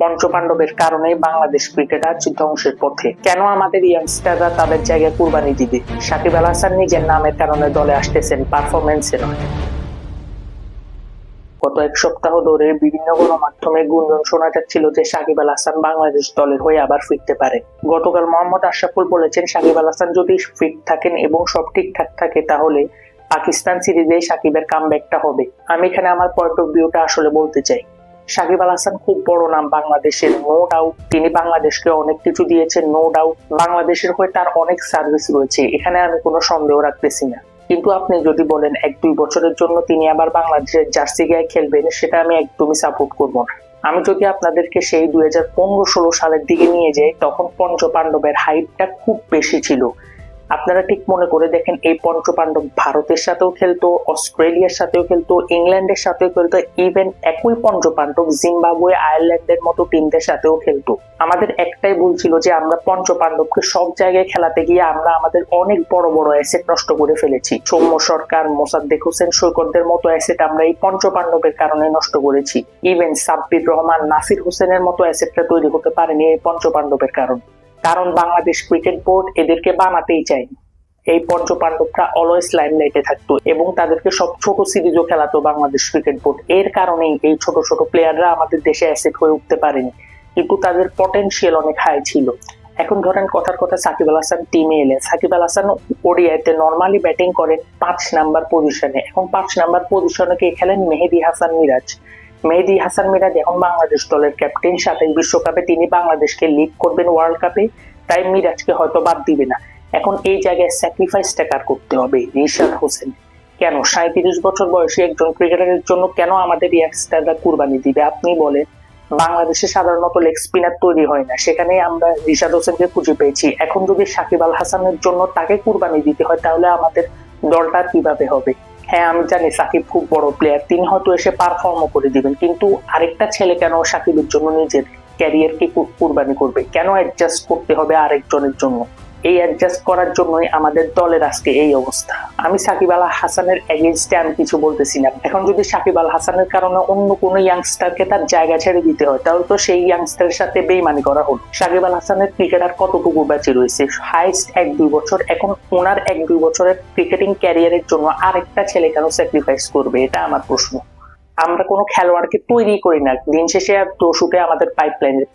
পঞ্চপাণ্ডবের কারণে বাংলাদেশ ক্রিকেট আজ ধ্বংসের পথে। কেন আমাদের ইয়াংস্টাররা তাদের জায়গায় কুরবানি দিবে? সাকিব আল হাসান নিজের নামের কারণে দলে আসতেছেন, পারফরমেন্সে নয়। গত এক সপ্তাহ ধরে বিভিন্ন গণমাধ্যমে গুঞ্জন শোনা যাচ্ছিল যে সাকিব আল হাসান বাংলাদেশ দলের হয়ে আবার ফিরতে পারে। গতকাল মোহাম্মদ আশরাফুল বলেছেন, সাকিব আল হাসান যদি ফিট থাকেন এবং সব ঠিকঠাক থাকে তাহলে পাকিস্তান সিরিজে সাকিবের কামব্যাকটা হবে। আমি এখানে আমার পয়েন্ট অফ ভিউটা আসলে বলতে চাই। সাকিব আল হাসান খুব বড় নাম বাংলাদেশের, নো ডাউট। তিনি বাংলাদেশকে অনেক কিছু দিয়েছেন, নো ডাউট। বাংলাদেশের হয়ে তার অনেক সার্ভিস রয়েছে, এখানে আমি কোনো সন্দেহ রাখতেছি না। কিন্তু আপনি যদি বলেন 1-2 বছরের জন্য তিনি আবার বাংলাদেশের জার্সি গায়ে খেলবেন, সেটা আমি একদমই সাপোর্ট করবো না। আমি যদি আপনাদেরকে সেই 2015-16 সালের দিকে নিয়ে যাই, তখন পঞ্চপাণ্ডবের হাইটটা খুব বেশি ছিল। আপনারা ঠিক মনে করে দেখেন, এই পঞ্চপাণ্ডব ভারতের সাথেও খেলতো, অস্ট্রেলিয়ার সাথেও খেলতো, ইংল্যান্ডের সাথেও খেলতো, ইভেন একই পঞ্চপাণ্ডব জিম্বাবুয়ে, আয়ারল্যান্ডের মতো টিমদের সাথেও খেলতো। আমাদের একটাই ভুল ছিল যে আমরা পঞ্চপাণ্ডবকে সব জায়গায় খেলাতে গিয়ে আমরা আমাদের অনেক বড় বড় অ্যাসেট নষ্ট করে ফেলেছি। সৌম্য সরকার, মোসাদ্দেক হোসেন সৈকতদের মতো অ্যাসেট আমরা এই পঞ্চপাণ্ডবের কারণে নষ্ট করেছি। ইভেন সাব্বির রহমান, নাসির হোসেনের মতো অ্যাসেটটা তৈরি করতে পারেনি এই পঞ্চপাণ্ডবের কারণ। কারণ বাংলাদেশ ক্রিকেট বোর্ড এদেরকে বানাতেই চায়নি। এই পঞ্চপাণ্ডবরা অলওয়েজ লাইমলাইটে থাকতো এবং তাদেরকে সব ছোট সিরিজও খেলাতো বাংলাদেশ ক্রিকেট বোর্ড। এর কারণেই এই ছোট ছোট প্লেয়াররা আমাদের দেশে অ্যাসেট হয়ে উঠতে পারেনি, কিন্তু তাদের পটেনশিয়াল অনেক হাই ছিল। এখন ধরেন কথার কথা, সাকিব আল হাসান টিমে এলেন। সাকিব আল হাসান ওডিআইতে নর্মালি ব্যাটিং করেন 5 নাম্বার পজিশনে। এখন 5 নাম্বার পজিশনে কে খেলেন? মেহেদী হাসান মিরাজ। মেহেদী হাসান মিরাজ এখন বাংলাদেশ দলের ক্যাপ্টেন, সাথে বিশ্বকাপে তিনি বাংলাদেশকে লিড করবেন ওয়ার্ল্ড কাপে, তাই মিরাজকে হয়তো বাদ দিবে না। এখন এই জায়গায় স্যাক্রিফাইসটা কার করতে হবে? রিশাদ হোসেন। কেন 37 বছর বয়সী একজন ক্রিকেটারের জন্য কেন আমাদের ইয়াংস্টাররা কুরবানি দিবে? আপনি বলেন। বাংলাদেশে সাধারণত লেগ স্পিনার তৈরি হয় না, সেখানে আমরা রিশাদ হোসেনকে খুঁজে পেয়েছি। এখন যদি সাকিব আল হাসানের জন্য তাকে কুরবানি দিতে হয়, তাহলে আমাদের দলটা কিভাবে হবে? হ্যাঁ, আমি জানি সাকিব খুব বড় প্লেয়ার, তিনি হয়তো এসে পারফর্মও করে দিবেন, কিন্তু আরেকটা ছেলে কেন সাকিবের জন্য নিজের ক্যারিয়ারকে কুরবানি করবে? কেন অ্যাডজাস্ট করতে হবে আরেকজনের জন্য? এই অ্যাডজাস্ট করার জন্যই আমাদের দলের আজকে এই অবস্থা। আমি সাকিব আল হাসানের এগেইনস্টে আমি কিছু বলতেছি না। এখন যদি সাকিব আল হাসানের কারণে অন্য কোনো ইয়াংস্টারকে তার জায়গা ছেড়ে দিতে হয়, তাহলে তো সেই ইয়াংস্টারের সাথে বেইমানি করা হলো। সাকিব আল হাসানের ক্রিকেটার কতটুকু বেঁচে রয়েছে? হাইস্ট 1-2 বছর। এখন ওনার 1-2 বছরের ক্রিকেটিং ক্যারিয়ারের জন্য আরেকটা ছেলে কেন স্যাক্রিফাইস করবে? এটা আমার প্রশ্ন। আমরা কোনো খেলোয়াড়কে তৈরি করি না, দিন শেষে দোষ উঠে আমাদের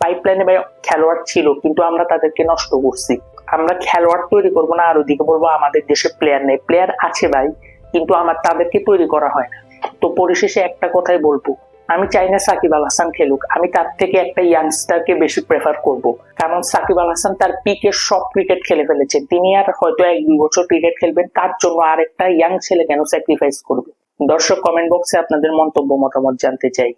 পাইপলাইনে খেলোয়াড় ছিল, কিন্তু আমরা তাদেরকে নষ্ট করছি। আমরা খেলোয়াড় তৈরি করবো না আর ওদিকে বলবো আমাদের দেশে প্লেয়ার নেই। প্লেয়ার আছে ভাই, কিন্তু তাদেরকে তৈরি করা হয় না। তো পরিশেষে একটা কথাই বলবো, আমি চাই না সাকিব আল হাসান খেলুক, আমি তার থেকে একটা ইয়াংস্টারকে বেশি প্রেফার করব। কারণ সাকিব আল হাসান তার পিকে সব ক্রিকেট খেলে ফেলেছেন, তিনি আর হয়তো 1-2 বছর ক্রিকেট খেলবেন, তার জন্য আর একটা ইয়াং ছেলে কেন স্যাক্রিফাইস করবে? দর্শক, কমেন্ট বক্সে আপনাদের মন্তব্য মতামত জানতে চাই।